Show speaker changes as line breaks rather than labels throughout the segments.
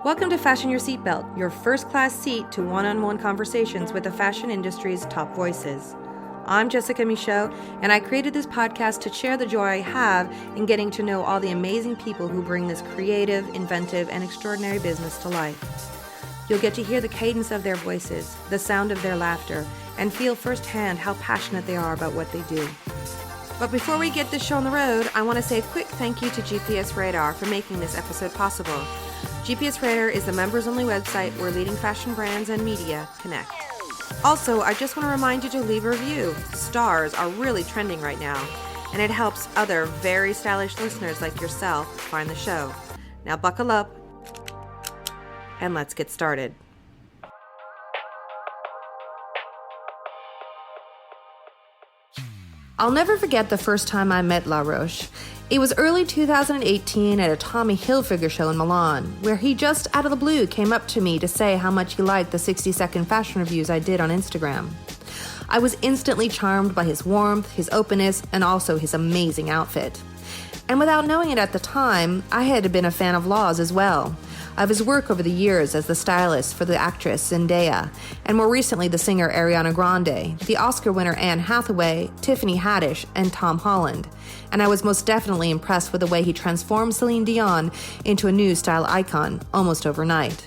Welcome to Fashion Your Seatbelt, your first-class seat to one-on-one conversations with the fashion industry's top voices. I'm Jessica Michaud, and I created this podcast to share the joy I have in getting to know all the amazing people who bring this creative, inventive, and extraordinary business to life. You'll get to hear the cadence of their voices, the sound of their laughter, and feel firsthand how passionate they are about what they do. But before we get this show on the road, I want to say a quick thank you to GPS Radar for making this episode possible. GPS Radar is the members-only website where leading fashion brands and media connect. Also, I just want to remind you to leave a review. Stars are really trending right now, and it helps other very stylish listeners like yourself find the show. Now buckle up, and let's get started. I'll never forget the first time I met Roach. It was early 2018 at a Tommy Hilfiger show in Milan, where he just out of the blue came up to me to say how much he liked the 60-second fashion reviews I did on Instagram. I was instantly charmed by his warmth, his openness, and also his amazing outfit. And without knowing it at the time, I had been a fan of Law's as well, of his work over the years as the stylist for the actress Zendaya, and more recently the singer Ariana Grande, the Oscar winner Anne Hathaway, Tiffany Haddish, and Tom Holland. And I was most definitely impressed with the way he transformed Celine Dion into a new style icon almost overnight.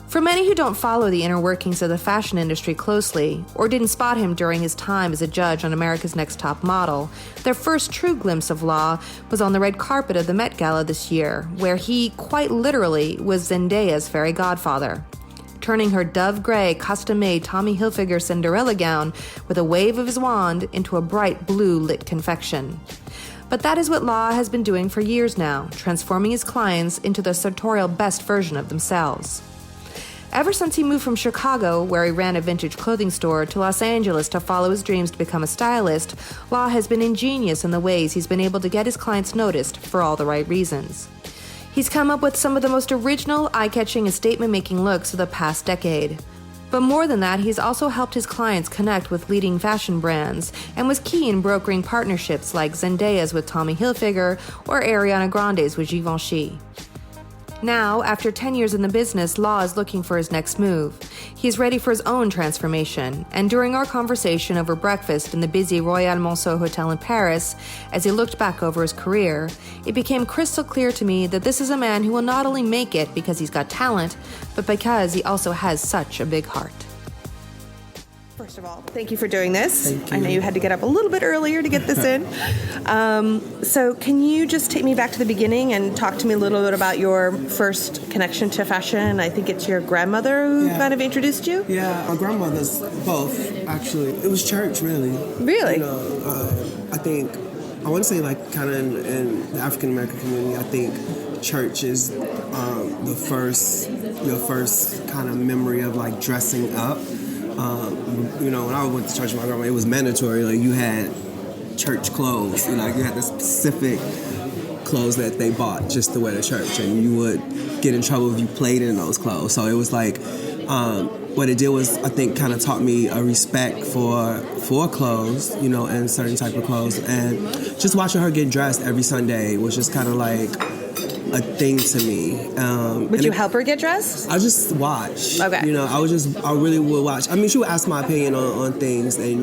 For many who don't follow the inner workings of the fashion industry closely, or didn't spot him during his time as a judge on America's Next Top Model, their first true glimpse of Law was on the red carpet of the Met Gala this year, where he, quite literally, was Zendaya's fairy godfather, turning her dove gray, custom-made Tommy Hilfiger Cinderella gown with a wave of his wand into a bright blue lit confection. But that is what Law has been doing for years now, transforming his clients into the sartorial best version of themselves. Ever since he moved from Chicago, where he ran a vintage clothing store, to Los Angeles to follow his dreams to become a stylist, Law has been ingenious in the ways he's been able to get his clients noticed for all the right reasons. He's come up with some of the most original, eye-catching, and statement-making looks of the past decade. But more than that, he's also helped his clients connect with leading fashion brands and was key in brokering partnerships like Zendaya's with Tommy Hilfiger or Ariana Grande's with Givenchy. Now, after 10 years in the business, Law is looking for his next move. He is ready for his own transformation, and during our conversation over breakfast in the busy Royal Monceau Hotel in Paris, as he looked back over his career, it became crystal clear to me that this is a man who will not only make it because he's got talent, but because he also has such a big heart. First of all, thank you for doing this.
Thank you.
I know you had to get up a little bit earlier to get this in. So can you just take me back to the beginning and talk to me a little bit about your first connection to fashion? I think it's your grandmother who kind of introduced you?
Yeah, my grandmother's both, actually. It was church, really.
Really?
You know, I want to say like kind of in the African-American community, I think church is your first kind of memory of like dressing up. You know, when I went to church with my grandma, it was mandatory. Like, you had church clothes. You know, you had the specific clothes that they bought just to wear to church, and you would get in trouble if you played in those clothes. So it was like, what it did was, I think, kind of taught me a respect for clothes, you know, and certain type of clothes. And just watching her get dressed every Sunday was just kind of like a thing to me.
Would you help her get dressed?
I just watch.
Okay.
You know, I really would watch. I mean, she would ask my opinion on things, and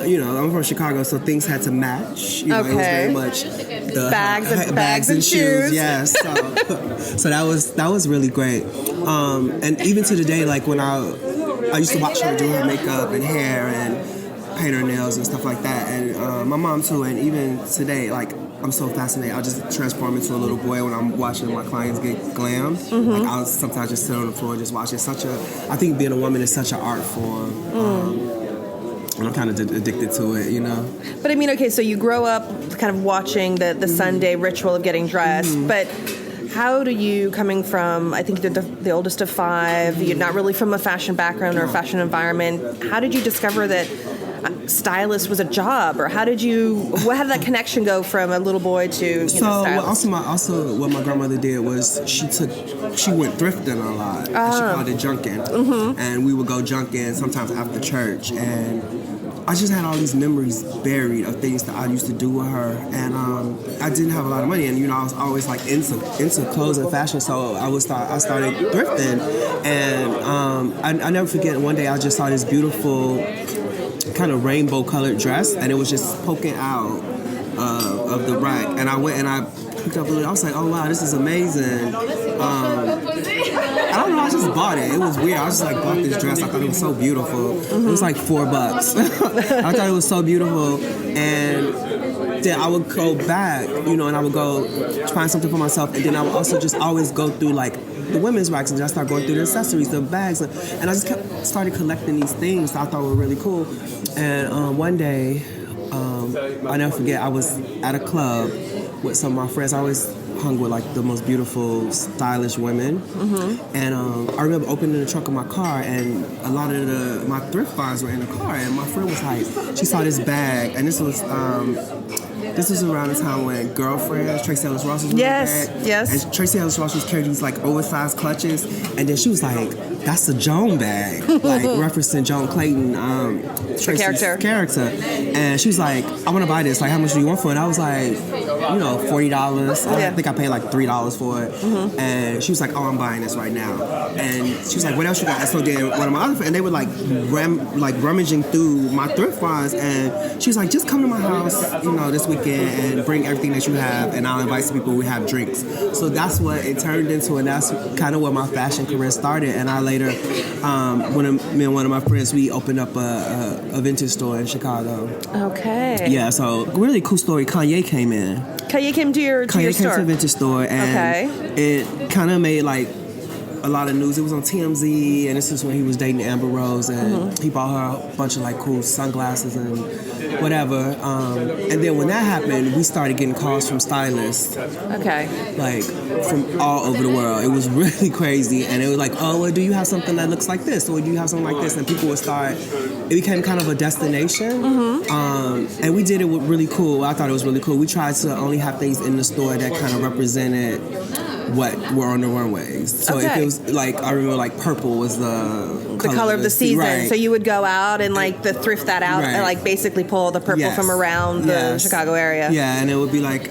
you know, I'm from Chicago, so things had to match. You know, it was very much the
bags and shoes.
Yes. So that was really great. And even to the day, like when I used to watch her do her makeup and hair and paint her nails and stuff like that, and my mom too. And even today, like, I'm so fascinated. I'll just transform into a little boy when I'm watching my clients get glammed. Mm-hmm. Like, I'll sometimes just sit on the floor and just watch it. I think being a woman is such an art form. And I'm kind of addicted to it, you know?
But I mean, okay, so you grow up kind of watching the Sunday ritual of getting dressed, but how do you, coming from, I think you're the oldest of five, you're not really from a fashion background or a fashion environment, how did you discover that stylist was a job, or how did that connection go from a little boy to stylist?
What my grandmother did was she went thrifting a lot. She called it junking, and we would go junking sometimes after church, and I just had all these memories buried of things that I used to do with her, and I didn't have a lot of money, and I was always like into clothes and fashion, so I started thrifting, and I never forget one day I just saw this beautiful kind of rainbow colored dress, and it was just poking out of the rack, and I went and I picked up I was like, oh wow, this is amazing. I don't know, I just bought it. It was weird. I just like bought this dress. I thought it was so beautiful. It was like $4. I thought it was so beautiful. And then I would go back, and I would go find something for myself. And then I would also just always go through like the women's racks and just start going through the accessories, the bags. And I just started collecting these things that I thought were really cool. And one day, I'll never forget, I was at a club with some of my friends. I always hung with like the most beautiful, stylish women, and I remember opening the trunk of my car, and a lot of my thrift finds were in the car. And my friend was like, she saw this bag, and this was around the time when Girlfriends, Tracy Ellis Ross was in the bag. Yes. And Tracy Ellis Ross was carrying these like oversized clutches, and then she was like, "That's a Joan bag," like referencing Joan Clayton, Tracy's character. And she was like, "I want to buy this. Like, how much do you want for it?" And I was like, $40. I think I paid like $3 for it. And she was like, "Oh, I'm buying this right now." And she was like, "What else you got?" And so then one of my other friends, and they were like rummaging through my thrift finds, and she was like, "Just come to my house, this weekend and bring everything that you have, and I'll invite some people. We have drinks." So that's what it turned into, and that's kind of where my fashion career started. And I later, me and one of my friends, we opened up a vintage store in Chicago. Okay. Yeah, so really cool story. Kanye came in.
Kanye came to your store?
Kanye came to the vintage store, and it kind of made like a lot of news. It was on TMZ, and this is when he was dating Amber Rose, and he bought her a bunch of like cool sunglasses and whatever. And then when that happened, we started getting calls from stylists. Like from all over the world. It was really crazy, and it was like, "Oh, well, do you have something that looks like this, or do you have something like this?" And people would start. It became kind of a destination, and we did it really cool. I thought it was really cool. We tried to only have things in the store that kind of represented what were on the runways. So if it was like, I remember like purple was the
color of the season.
Right.
So you would go out and like thrift that out and like basically pull the purple from around the Chicago area.
Yeah, and it would be like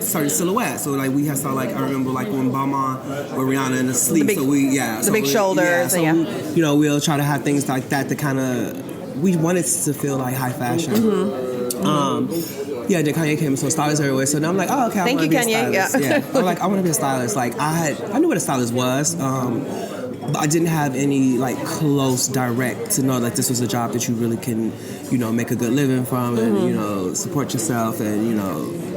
certain silhouettes. So like we had saw like, I remember like when Balmain with Rihanna in the sleeve.
The big shoulders.
So we'll try to have things like that to kind of, we wanted to feel like high fashion. Then Kanye came, so stylist everywhere. So now I'm like, oh, okay, I want to be a stylist. Yeah. I'm like, I want to be a stylist. Like I knew what a stylist was, but I didn't have any like close direct to know that this was a job that you really can, make a good living from, and support yourself, and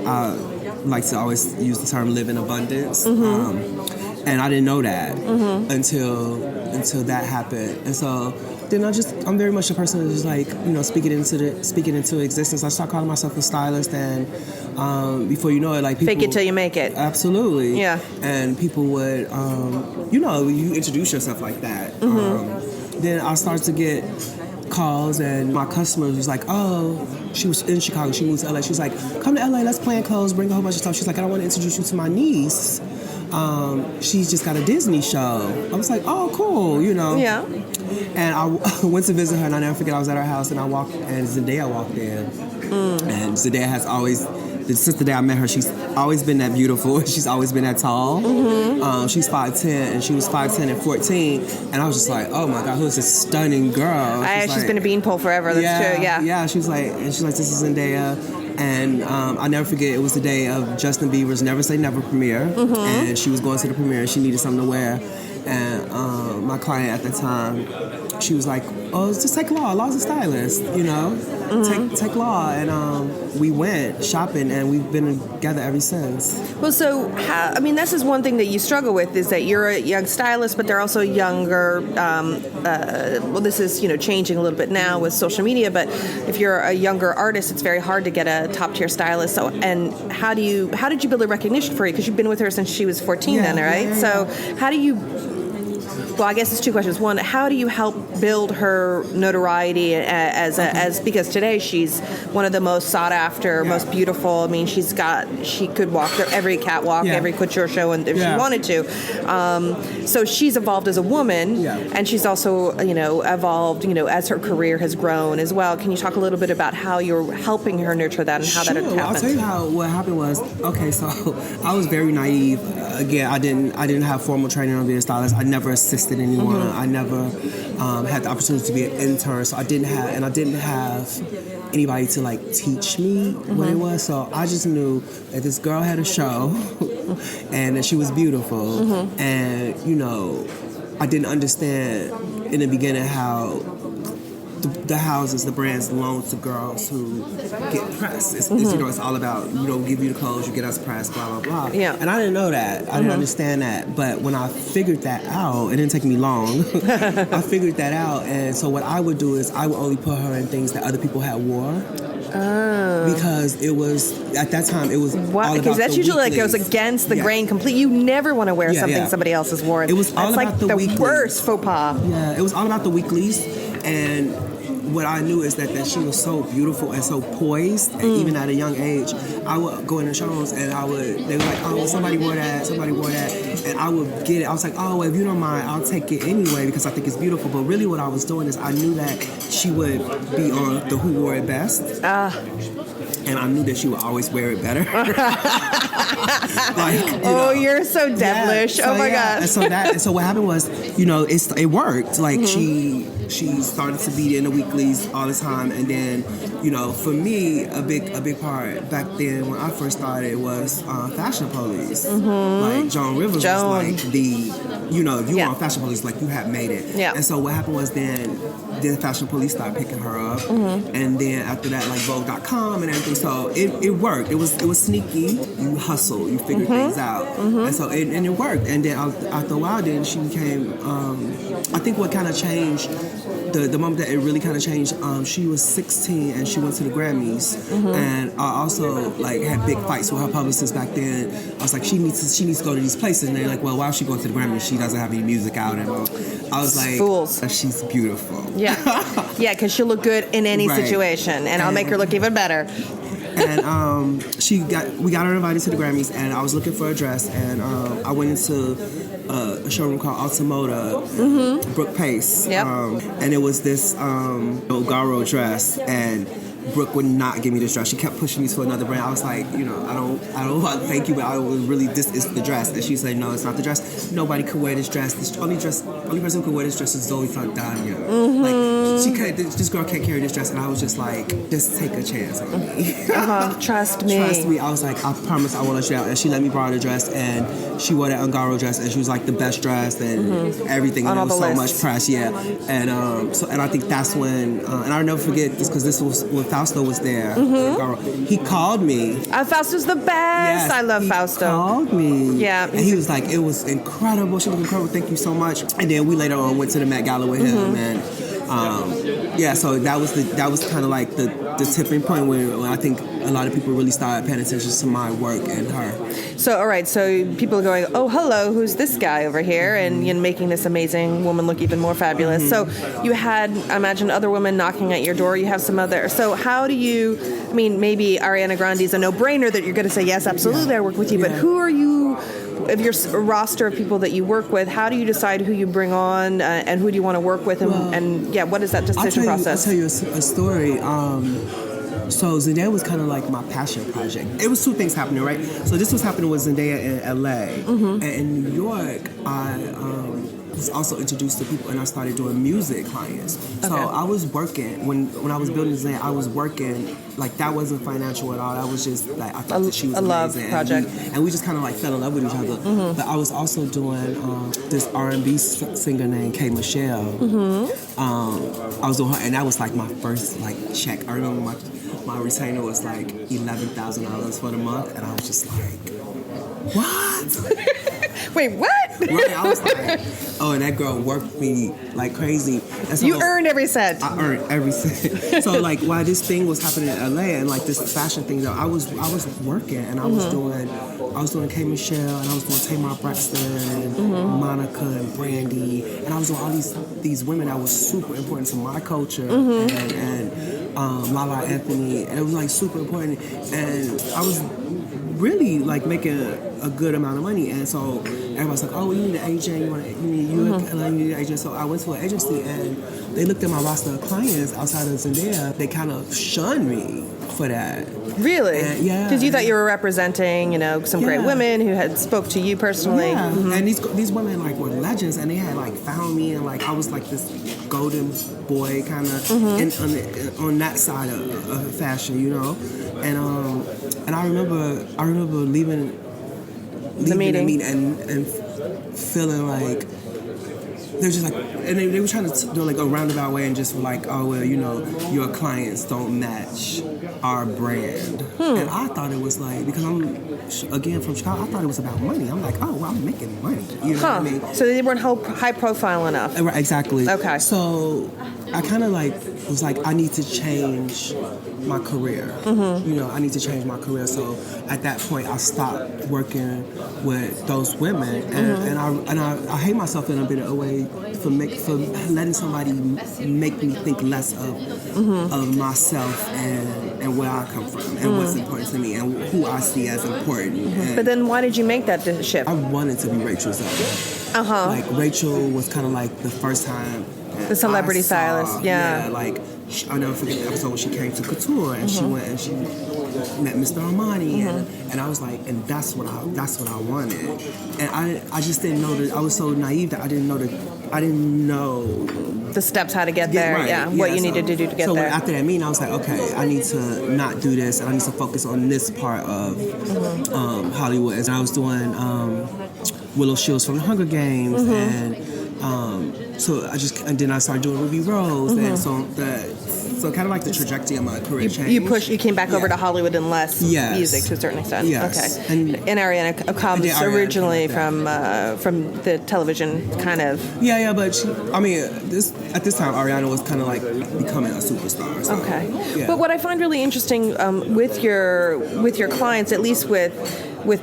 I like to always use the term live in abundance. And I didn't know that until that happened, and so. Then I'm very much a person who's like, speaking into existence. I start calling myself a stylist, and before you know it, like people
fake it till you make it.
Absolutely. Yeah. And people would, you introduce yourself like that. Then I started to get calls, and my customers was like, oh, she was in Chicago, she moved to LA. She was like, come to LA, let's plan clothes, bring a whole bunch of stuff. She's like, I want to introduce you to my niece. She's just got a Disney show. I was like, oh, cool, Yeah. And I went to visit her, and I never forget, I was at her house, and Zendaya walked in. And Zendaya has always, since the day I met her, she's always been that beautiful. She's always been that tall. She's 5'10", and she was 5'10" at 14. And I was just like, oh my God, who is this stunning girl?
She's been a beanpole forever, that's true,
Yeah, she's like, this is Zendaya. And I'll never forget, it was the day of Justin Bieber's Never Say Never premiere. And she was going to the premiere, and she needed something to wear. And my client at the time, she was like, oh, just take Law. Law's a stylist, Take Law. And we went shopping, and we've been together ever since.
Well, so, this is one thing that you struggle with, is that you're a young stylist, but they're also younger. This is, changing a little bit now with social media, but if you're a younger artist, it's very hard to get a top-tier stylist. So, and how did you build a recognition for you? Because you've been with her since she was 14 then, right? So how do you well, I guess it's two questions. One, how do you help build her notoriety as because today she's one of the most sought after, most beautiful. I mean, she could walk every catwalk, every couture show, and if she wanted to. So she's evolved as a woman, and she's also, evolved, as her career has grown as well. Can you talk a little bit about how you're helping her nurture that and how that happened?
I'll tell you what happened was, so I was very naive. Again, I didn't have formal training on being a stylist. I never assisted anyone. I never had the opportunity to be an intern. So I didn't have anybody to like teach me what it was. So I just knew that this girl had a show and that she was beautiful. And, I didn't understand in the beginning how the houses, the brands loan to girls who get pressed. It's all about, give you the clothes, you get us pressed, blah, blah, blah. Yeah. And I didn't know that. I didn't understand that. But when I figured that out, it didn't take me long. I figured that out. And so what I would do is I would only put her in things that other people had wore. Because it was, at that time, it was all about
because that's usually
weeklies.
Like goes against the grain completely. You never want to wear something somebody else has worn.
It was all
that's
about the weeklies.
The worst faux pas.
Yeah, it was all about the weeklies. And what I knew is that she was so beautiful and so poised, and even at a young age, I would go in the showrooms and they were like, oh, somebody wore that, and I would get it. I was like, oh, well, if you don't mind, I'll take it anyway because I think it's beautiful. But really what I was doing is I knew that she would be on the Who Wore It Best. And I knew that she would always wear it better.
You're so devilish.
Yeah,
oh my God.
And so what happened was, it worked. Like she started to be in the weeklies all the time, and then, for me, a big part back then when I first started was Fashion Police. Like Joan Rivers was like the, if you were on Fashion Police, like you had made it. Yeah. And so what happened was then Fashion Police started picking her up, and then after that, like Vogue.com and everything. So it worked. It was sneaky. You hustle. You figure things out, and so it worked. And then after a while, then she became. I think what kind of changed. The moment that it really kind of changed, she was 16 and she went to the Grammys, and I also like had big fights with her publicist back then. I was like, she needs to go to these places, and they're like, well, why is she going to the Grammys? She doesn't have any music out, and I was like,
fools.
She's beautiful.
Yeah, because she'll look good in any situation, and I'll make her look even better.
And we got her invited to the Grammys, and I was looking for a dress, and I went into a showroom called Altamoda, Brooke Pace, and it was this Garo dress, and Brooke would not give me this dress. She kept pushing me to another brand. I was like, I don't want to thank you, but this is the dress. And she said, no, it's not the dress. Nobody could wear this dress. The only person who could wear this dress is Zoe Saldana. Like, this girl can't carry this dress. And I was just like, just take a chance on me.
Trust me.
Trust me. I was like, I promise I won't let you out. And she let me borrow the dress, and she wore that Ungaro dress, and she was like the best dress and everything. And there was so much press, And I think that's when, and I'll never forget this because this was when Fausto was there. He called me.
Fausto's the best.
Yes,
I love Fausto.
He called me.
Yeah.
And he was like, it was incredible. She was incredible. Thank you so much. And then we later on went to the Met Gala with him, and so that was kind of like the tipping point when I think a lot of people really started paying attention to my work and her.
So, all right, so people are going, oh, hello, who's this guy over here? And making this amazing woman look even more fabulous. So you had, I imagine, other women knocking at your door. You have some other. So how do you, maybe Ariana Grande's a no-brainer that you're going to say, yes, absolutely, I work with you. But who are you, of your roster of people that you work with, how do you decide who you bring on and who do you want to work with? And what is that decision process?
I'll tell you a story. So Zendaya was kind of like my passion project. It was two things happening, right? So this was happening with Zendaya in LA. And in New York, I was also introduced to people, and I started doing music clients. So I was working, when I was building Zendaya, I was working, like that wasn't financial at all. That was just like, I thought that she was amazing.
Project.
And we just kind of like fell in love with each other. But I was also doing this R&B singer named K. Michelle. I was doing her, and that was like my first like check. I remember my retainer was like $11,000 for the month, and I was just like, what?
Wait, what?
Right, I was like, oh, and that girl worked me like crazy. And so
You earned every cent.
I earned every cent. So like while this thing was happening in LA and like this fashion thing, though, I was working and I was doing K Michelle and I was doing Tamar Braxton and Monica and Brandy, and I was doing all these women that was super important to my culture and Lala Anthony, and it was like super important, and I was really like making a good amount of money, and so everybody's like, oh, you need an agent, you need an agent. So I went to an agency and they looked at my roster of clients outside of Zendaya. They kind of shunned me for that.
Really?
Yeah.
Because you thought you were representing, some great women who had spoke to you personally.
Yeah. And these women like were legends, and they had like found me, and like I was like this golden boy kind of on that side of fashion, And I remember leaving the meeting and feeling like they're just like, and they were trying to do like a roundabout way and just like, oh well, your clients don't match our brand. And I thought it was like, because I'm again from Chicago, I thought it was about money. I'm like, oh well, I'm making money. You know what I mean?
So they weren't high profile enough.
Exactly.
Okay.
So I kind of like was like, I need to change my career. I need to change my career. So at that point, I stopped working with those women, and I hate myself in a bit of a way for letting somebody make me think less of myself and where I come from and what's important to me and who I see as important.
But then why did you make that shift?
I wanted to be Rachel's own. Like Rachel was kind of like the first time.
The celebrity stylist, yeah.
Like I'll never forget the episode when she came to Couture and she went and she met Mr. Armani and I was like, and that's what I wanted. And I just didn't know that. I was so naive that I didn't know
the steps how to get there.
Right.
What you needed to do to get there.
So after that meeting, I was like, okay, I need to not do this, and I need to focus on this part of Hollywood. And I was doing Willow Shields from the Hunger Games, and then I started doing Ruby Rose, and so kind of like the trajectory of my career changed.
You came back over to Hollywood and less music to a certain extent.
Yes.
Okay. And Ariana comes originally from the television kind of.
Yeah, but at this time Ariana was kind of like becoming a superstar. So,
okay.
Yeah.
But what I find really interesting with your clients, at least with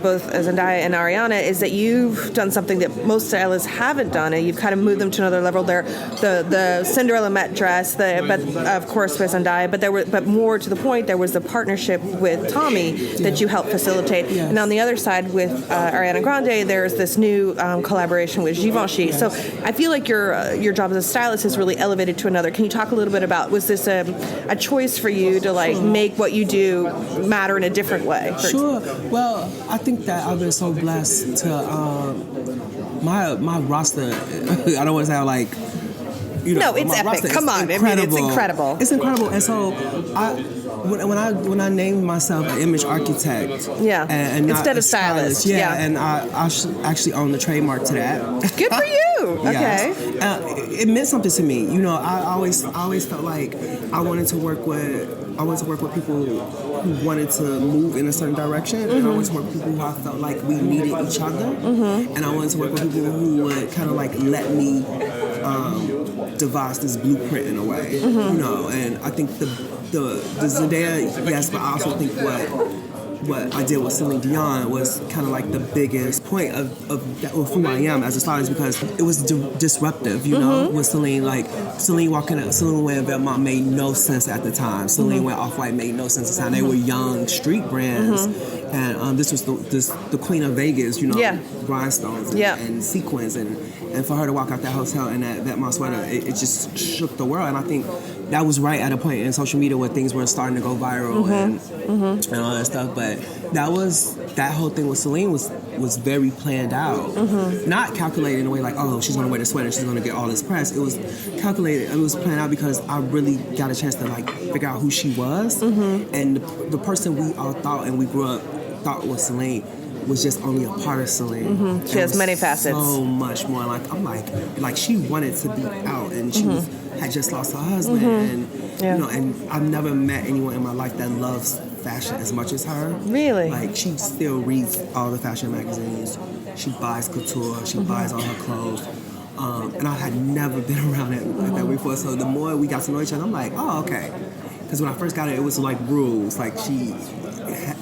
both Zendaya and Ariana, is that you've done something that most stylists haven't done, and you've kind of moved them to another level. There, the Cinderella Met dress, but of course with Zendaya, but more to the point, there was the partnership with Tommy that you helped facilitate. Yes. And on the other side with Ariana Grande, there's this new collaboration with Givenchy. Yes. So I feel like your job as a stylist is really elevated to another. Can you talk a little bit about, was this a choice for you to like make what you do matter in a different way?
Sure. Well, I think that I've been so blessed to my roster. I don't want to sound like
no, it's epic. Come on,
incredible.
It's incredible.
It's incredible, and so when I named myself an image architect, and
instead of stylist,
and I actually own the trademark to that.
Good for you. Okay,
it meant something to me. I always felt like I wanted to work with people who wanted to move in a certain direction, and I wanted to work with people who I felt like we needed each other, and I wanted to work with people who would kind of like let me devise this blueprint in a way, and I think the Zendaya, yes, but I also think what I did with Celine Dion was kind of like the biggest point of who I am as a stylist, because it was disruptive, with Celine. Like Celine walking up, Celine wearing Velma made no sense at the time. Celine wearing Off-White made no sense at the time. They were young street brands, and this was the Queen of Vegas, rhinestones and sequins, and for her to walk out that hotel in that my sweater, it just shook the world. And I think that was right at a point in social media where things were starting to go viral and all that stuff. But that whole thing with Celine was very planned out, not calculated in a way like, oh, she's gonna wear the sweater, she's gonna get all this press. It was calculated. It was planned out because I really got a chance to like figure out who she was, and the person we all thought and we grew up thought was Celine was just only a part of Celine.
She has many facets.
So much more. Like I'm like she wanted to be out, and she had just lost her husband, and and I've never met anyone in my life that loves fashion as much as her.
Really?
Like she still reads all the fashion magazines. She buys couture. She buys all her clothes. And I had never been around it like that before. So the more we got to know each other, I'm like, oh, okay. Because when I first got it was like rules. Like she,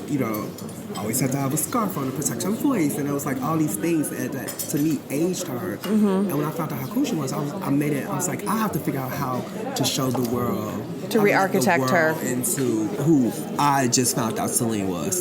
you know, always had to have a scarf on to protect her voice, and it was like all these things that to me aged her. And when I found out how cool she was, I was like, I have to figure out how to show the world,
to re-architect her
into who I just found out Celine was.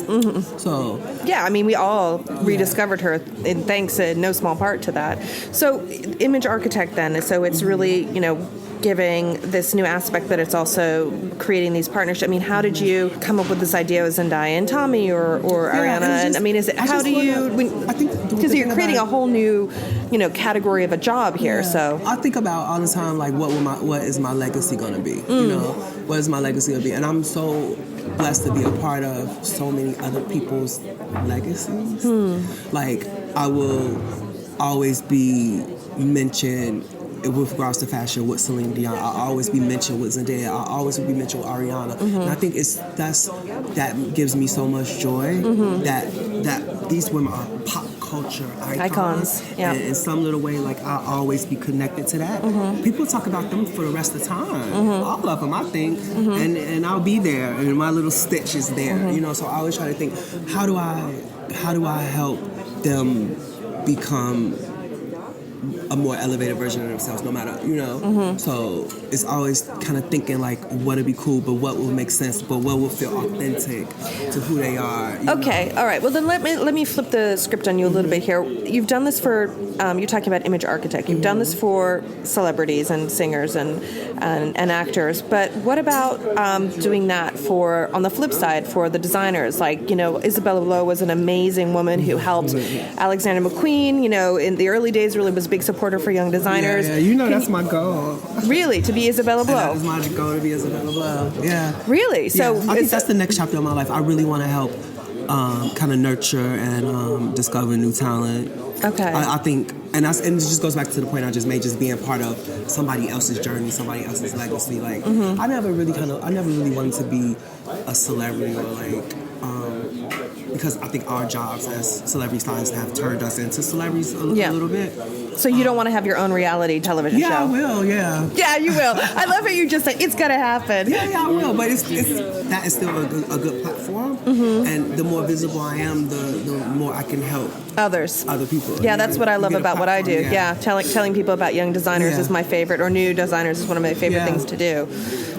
So
yeah, I mean, we all rediscovered her, and thanks in no small part to that. So image architect then, so it's really, you know, giving this new aspect, but it's also creating these partnerships. I mean, how did you come up with this idea of Zendaya and Tommy or Ariana? And I mean, is it, how do you,
I think
because you're creating a whole new, you know, category of a job here. So
I think about all the time, like, what is my legacy going to be? You know, what is my legacy going to be? And I'm so blessed to be a part of so many other people's legacies. Like, I will always be mentioned with regards to fashion with Celine Dion. I'll always be mentioned with Zendaya. I'll always be mentioned with Ariana. And I think that gives me so much joy that these women are pop culture icons.
Yeah.
And in some little way, like, I'll always be connected to that. People talk about them for the rest of the time. All of them, I think. And I'll be there, and my little stitch is there. You know, so I always try to think, how do I help them become a more elevated version of themselves, no matter, you know. So it's always kind of thinking like, what'd be cool, but what will make sense, but what will feel authentic to who they are.
Okay, all right. Well, then let me flip the script on you a little bit here. You've done this for you're talking about image architect. You've done this for celebrities and singers and actors. But what about doing that for, on the flip side, for the designers? Like, you know, Isabella Blow was an amazing woman who helped Alexander McQueen. You know, in the early days, really was a big supporter for young designers.
Yeah, you know, that's my goal.
Really, to be Isabella Blow.
That is my goal, to be Isabella Blow. Yeah.
Really? So
I think that's the next chapter of my life. I really want to help kind of nurture and discover new talent.
Okay.
I think, and it just goes back to the point I just made, just being part of somebody else's journey, somebody else's legacy. Like, I never really wanted to be a celebrity, or like, because I think our jobs as celebrity stylists have turned us into celebrities a little bit.
So you don't want to have your own reality television show?
Yeah, I will, yeah.
Yeah, you will. I love how you just say, it's going to happen.
Yeah, I will. But that is still a good platform. And the more visible I am, the more I can help other people.
Yeah, that's what I love about what I do.
Yeah,
telling people about young designers is my favorite, or new designers is one of my favorite things to do.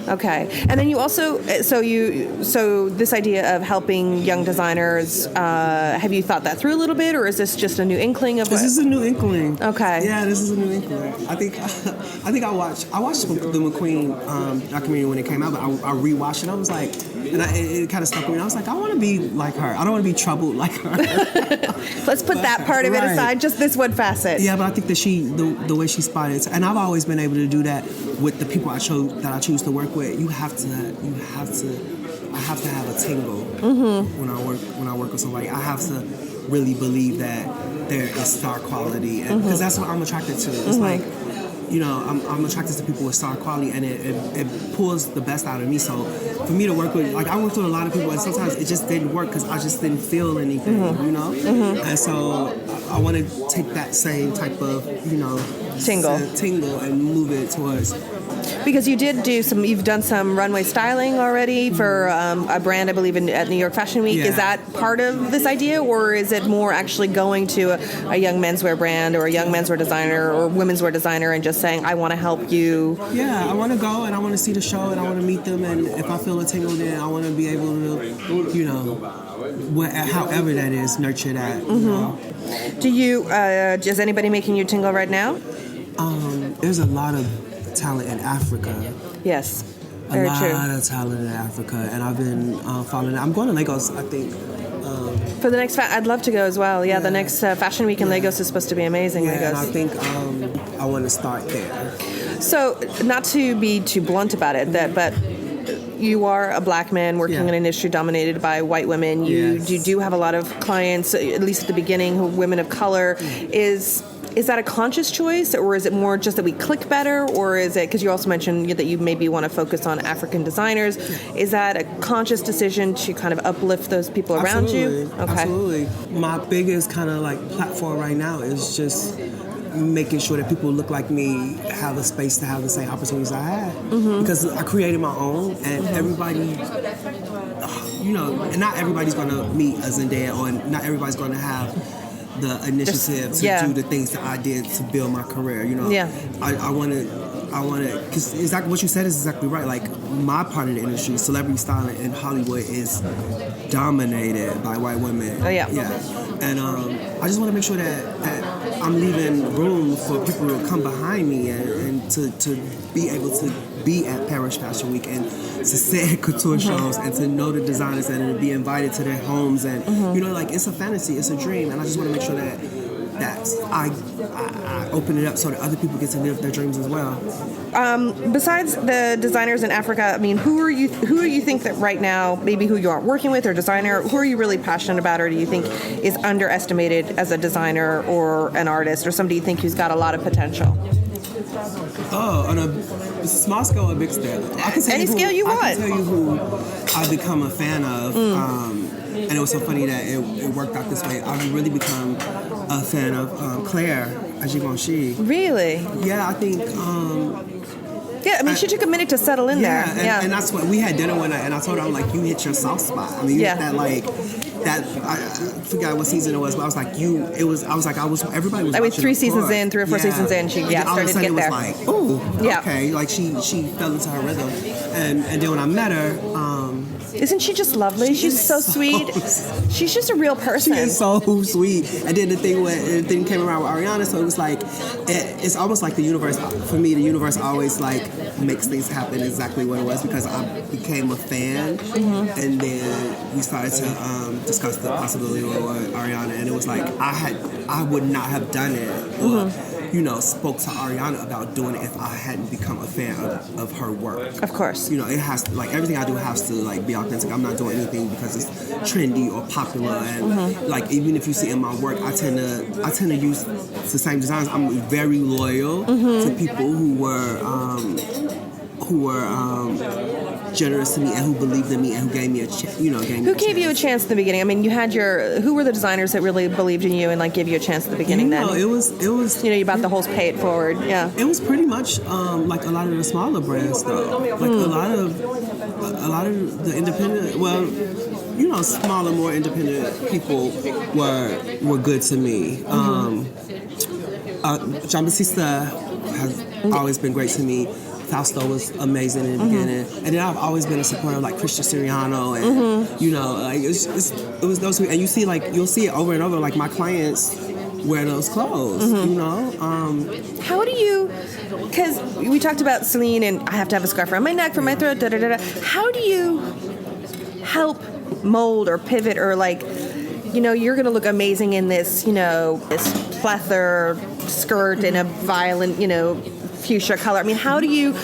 Okay. And then you also, so this idea of helping young designers, have you thought that through a little bit, or is this just a new inkling of
This is a new inkling.
Okay.
Yeah, this is a new inkling. I think I watched the McQueen documentary when it came out, but I rewatched it. I was like, and it kind of stuck with me. I was like, I want to be like her. I don't want to be troubled like her.
Let's put that part of it aside, just this one facet.
Yeah, but I think that the way she spotted, and I've always been able to do that with the people I choose to work with. I have to have a tingle when I work with somebody. I have to really believe that there is star quality, and because that's what I'm attracted to. It's like, you know, I'm attracted to people with star quality, and it pulls the best out of me. So for me to work with, like, I worked with a lot of people, and sometimes it just didn't work because I just didn't feel anything, you know. And so I want to take that same type of, you know, tingle and move it towards.
Because you've done some runway styling already for a brand, I believe, at New York Fashion Week. Yeah. Is that part of this idea, or is it more actually going to a young menswear brand or a young menswear designer or women's wear designer and just saying, I want to help you? Yeah,
I want to go and I want to see the show and I want to meet them, and if I feel a tingle, then I want to be able to, you know, however that is, nurture that. You know?
Do you, is anybody making you tingle right now?
There's a lot of talent in Africa.
Yes, very true.
A lot of talent in Africa, and I've been following it. I'm going to Lagos, I think.
For the next, I'd love to go as well. Yeah, the next Fashion Week in Lagos is supposed to be amazing.
Yeah,
Lagos.
and I think I want to start there.
So, not to be too blunt about it, but you are a black man working in an industry dominated by white women. You do have a lot of clients, at least at the beginning, who are women of color. Is that a conscious choice, or is it more just that we click better, or is it, because you also mentioned that you maybe want to focus on African designers, is that a conscious decision to kind of uplift those people around you? Okay.
Absolutely. My biggest kind of like platform right now is just making sure that people look like me have a space to have the same opportunities I had. Because I created my own, and everybody, and not everybody's going to meet a Zendaya, or not everybody's going to have the initiative to do the things that I did to build my career. I want to, because exactly what you said is exactly right. Like, my part of the industry, celebrity styling in Hollywood, is dominated by white women.
Oh, yeah.
And I just want to make sure that I'm leaving room for people to come behind me and to be able to be at Paris Fashion Week and to sit at couture shows and to know the designers and to be invited to their homes. And, like, it's a fantasy, it's a dream. And I just want to make sure that I open it up so that other people get to live their dreams as well.
Besides the designers in Africa, I mean, who do you think that right now, maybe who you aren't working with or designer, who are you really passionate about, or do you think is underestimated as a designer or an artist, or somebody you think who's got a lot of potential?
Oh, on a small scale or big scale?
Any scale you want.
I can tell you who I've become a fan of. And it was so funny that it worked out this way. I've really become a fan of Claire Ajibanshi.
Really?
Yeah, I think...
she took a minute to settle in there.
And that's what we had dinner one night, and I told her, I'm like, you hit your soft spot. I mean, you hit that I forgot what season it was, but I was like, everybody was.
I mean, 3 seasons in, 3 or 4 seasons in, she started to get there.
All of a sudden it was like, ooh, okay, like she fell into her rhythm, and then when I met her.
Isn't she just lovely? She's so sweet. She's just a real person.
She is so sweet. And then the thing came around with Ariana, so it was like, it's almost like the universe, for me, the universe always like makes things happen exactly what it was, because I became a fan, and then we started to discuss the possibility of Ariana, and it was like, I would not have done it, or, spoke to Ariana about doing it if I hadn't become a fan of her work.
Of course.
It has to, like, everything I do has to, like, be authentic. I'm not doing anything because it's trendy or popular, and like, even if you see in my work, I tend to use the same designs. I'm very loyal to people who were generous to me and who believed in me and who gave me a chance. Who
gave you a chance at the beginning? I mean, you had who were the designers that really believed in you and like gave you a chance at the beginning? Then
it was
you about the whole pay it forward. Yeah,
it was pretty much like a lot of the smaller brands though. Like a lot of the independent. Well, smaller, more independent people were good to me. John Batista has always been great to me. Fausto was amazing in the beginning, and then I've always been a supporter of like Christian Siriano, and like it was those. And you'll see it over and over. Like, my clients wear those clothes.
How do you? Because we talked about Celine, and I have to have a scarf around my neck, for my throat. Da da da da. How do you help mold or pivot, or like, you're going to look amazing in this, this pleather skirt in a violent, fuchsia color. I mean, how do you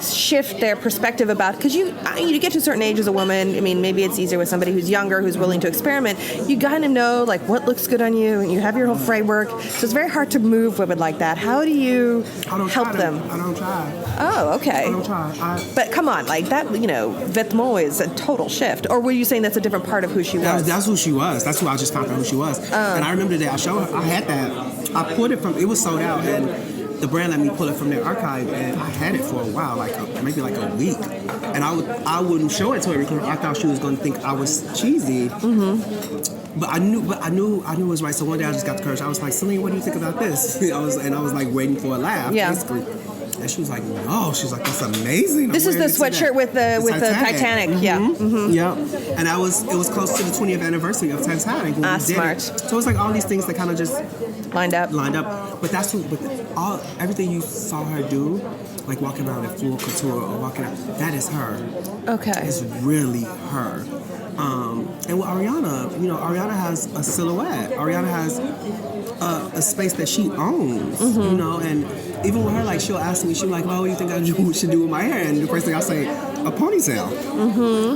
shift their perspective about, because you get to a certain age as a woman, I mean, maybe it's easier with somebody who's younger, who's willing to experiment. You kind of know, like, what looks good on you, and you have your whole framework, so it's very hard to move women like that. How do you help them?
I don't try.
Oh, okay.
I don't try.
But come on, like that, vêtements is a total shift. Or were you saying that's a different part of who she was?
That's who she was. That's who I just found out who she was. And I remember the day I showed her, I had that. I pulled it from, it was sold out, and the brand let me pull it from their archive, and I had it for a while, maybe like a week, and I wouldn't show it to her because I thought she was going to think I was cheesy. But I knew it was right. So one day I just got the courage. I was like, Celine, what do you think about this? I was like waiting for a laugh, basically. And she was like, no. She was like, that's amazing.
This is the sweatshirt with the Titanic. Yeah.
Yeah. And it was close to the 20th anniversary of Titanic.
Smart.
So it was like all these things that kind of just
lined up.
But everything you saw her do, like walking around in full couture or walking out, that is her. Okay. It's really her. And with Ariana, Ariana has a silhouette. Ariana has a space that she owns, and even with her, like, she'll ask me, she'll be like, well, what do you think I should do with my hair? And the first thing I say, a ponytail.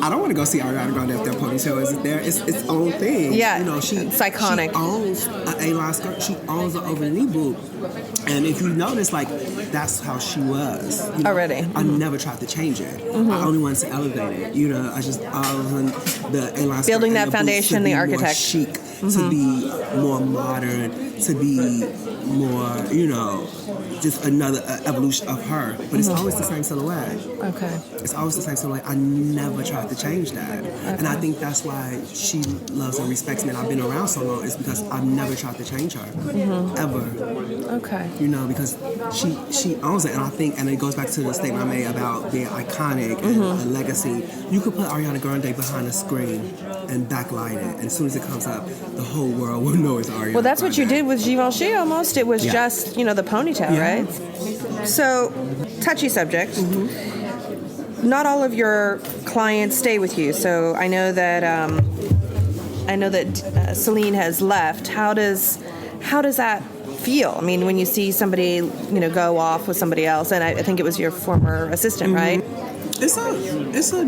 I don't want to go see Ariana Grande if their ponytail isn't there. It's its own thing.
Yeah,
you know,
it's iconic.
She owns an A-line skirt. She owns an over-the-knee boot. And if you notice, like, that's how she was. You know?
Already.
I never tried to change it. I only wanted to elevate it. You know, I was the A-line skirt.
Building that
and the
foundation,
boots to
the
be more
architect.
chic, to be more modern, to be more, you know, just another evolution of her. But it's always the same silhouette.
Okay.
It's always the same silhouette. I never tried to change that. And I think that's why she loves and respects me and I've been around so long, is because I've never tried to change her. Ever.
Okay.
You know, because she owns it. And I think, and it goes back to the statement I made about being iconic and a legacy. You could put Ariana Grande behind a screen and backlight it. And as soon as it comes up, the whole world will know it's Ariana
Well, that's
Grande.
what you did with Givenchy almost. It was just, you know, the ponytail, right? So, touchy subject. Not all of your clients stay with you. So I know that Celine has left. How does that feel? I mean, when you see somebody, you know, go off with somebody else, and I think it was your former assistant, right?
It's a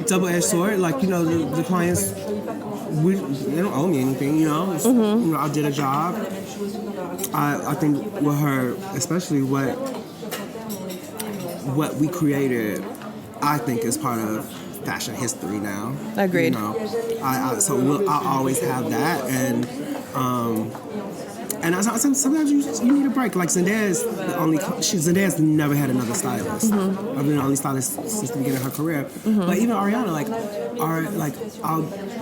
double-edged sword. Like, you know, the clients, they don't owe me anything. You know, you know, I did a job. I think with her, especially what we created, I think is part of fashion history now.
Agreed.
You know, I always have that, and sometimes you need a break. Like Zendaya's Zendaya's never had another stylist. I've been the only stylist since the beginning of her career. But even Ariana,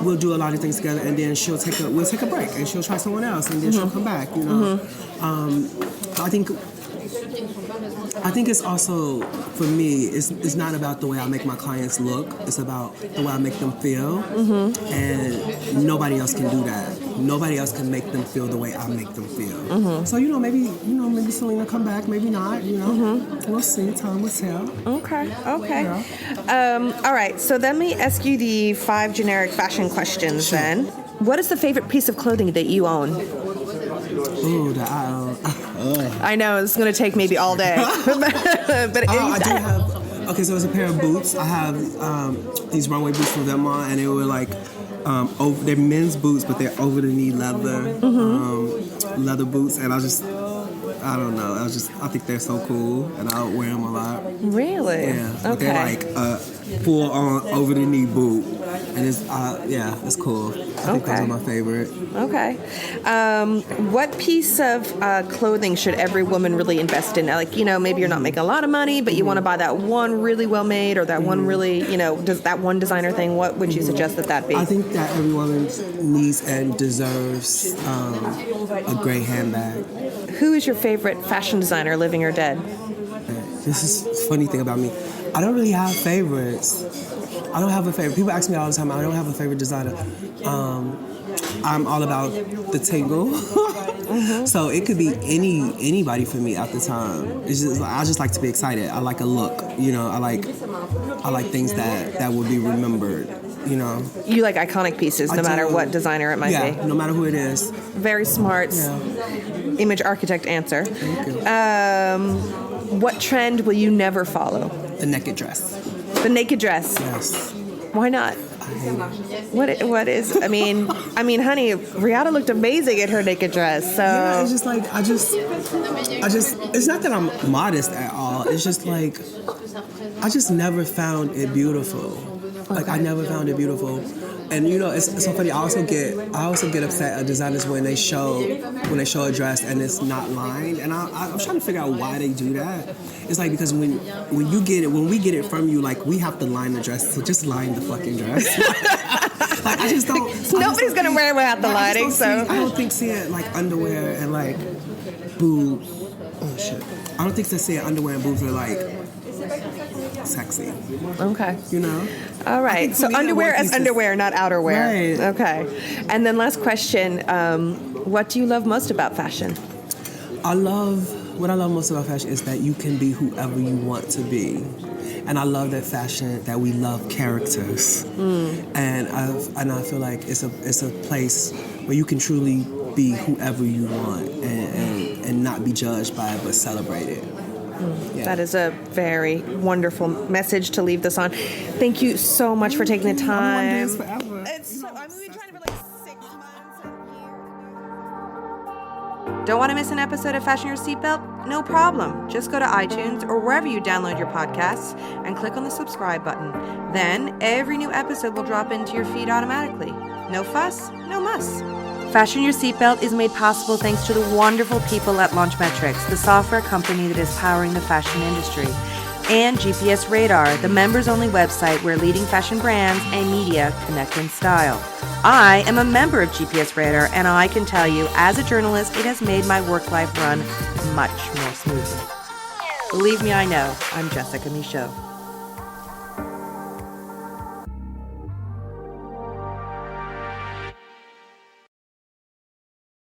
we'll do a lot of things together, and then we'll take a break, and she'll try someone else, and then she'll come back. You know, I think it's also, for me, it's not about the way I make my clients look. It's about the way I make them feel. And nobody else can do that. Nobody else can make them feel the way I make them feel. So, maybe Selena come back, maybe not, We'll see, time will tell.
Okay.
Yeah.
All right, so let me ask you the 5 generic fashion questions then. What is the favorite piece of clothing that you own?
Ooh, that I own.
I know, it's going to take maybe all day. But
I do have. Okay, so it's a pair of boots. I have these runway boots from Velma, and they were like they're men's boots, but they're over the knee leather boots, and I don't know. I think they're so cool, and I wear them a lot.
Really?
Yeah. But
Okay.
they're like full on over the knee boot, and it's cool. I think those are my favorite.
Okay. What piece of clothing should every woman really invest in? Like, maybe you're not making a lot of money, but you want to buy that one really well made, or that one really, does that one designer thing. What would you suggest that be?
I think that every woman needs and deserves a great handbag.
Who is your favorite fashion designer, living or dead?
This is the funny thing about me. I don't really have favorites. I don't have a favorite. People ask me all the time, I don't have a favorite designer. I'm all about the tingle. So it could be anybody for me at the time. It's just, I just like to be excited. I like a look, I like things that will be remembered,
You like iconic pieces, no matter what designer it might be.
Yeah, no matter who it is.
Very smart image architect answer.
Thank you.
What trend will you never follow?
The naked dress.
The naked dress.
Yes.
Why not?
I hate it.
What is? I mean, honey, Rihanna looked amazing in her naked dress. So
yeah, it's just like I just. It's not that I'm modest at all. It's just like I just never found it beautiful. Like I never found it beautiful. And it's so funny. I also get upset at designers when they show a dress and it's not lined. And I'm trying to figure out why they do that. It's like because when we get it from you, like we have to line the dress. So just line the fucking dress. Like I just don't.
Nobody's gonna wear it without the lining. I
don't think seeing like underwear and like boobs. Oh shit. I don't think seeing underwear and boobs are like sexy.
Okay. All right. So underwear as underwear, not outerwear.
Right.
Okay. And then last question, what do you love most about fashion?
What I love most about fashion is that you can be whoever you want to be. And I love that we love characters. And I feel like it's a place where you can truly be whoever you want and not be judged by it, but celebrate it. Yeah.
That is a very wonderful message to leave this on. Thank you so much for taking the time.
We've been trying
for like 6 months.
Don't want to miss an episode of Fashion Your Seatbelt? No problem. Just go to iTunes or wherever you download your podcasts and click on the subscribe button. Then every new episode will drop into your feed automatically. No fuss, no muss. Fashion Your Seatbelt is made possible thanks to the wonderful people at Launchmetrics, the software company that is powering the fashion industry, and GPS Radar, the members-only website where leading fashion brands and media connect in style. I am a member of GPS Radar, and I can tell you, as a journalist, it has made my work life run much more smoothly. Believe me, I know. I'm Jessica Michaud.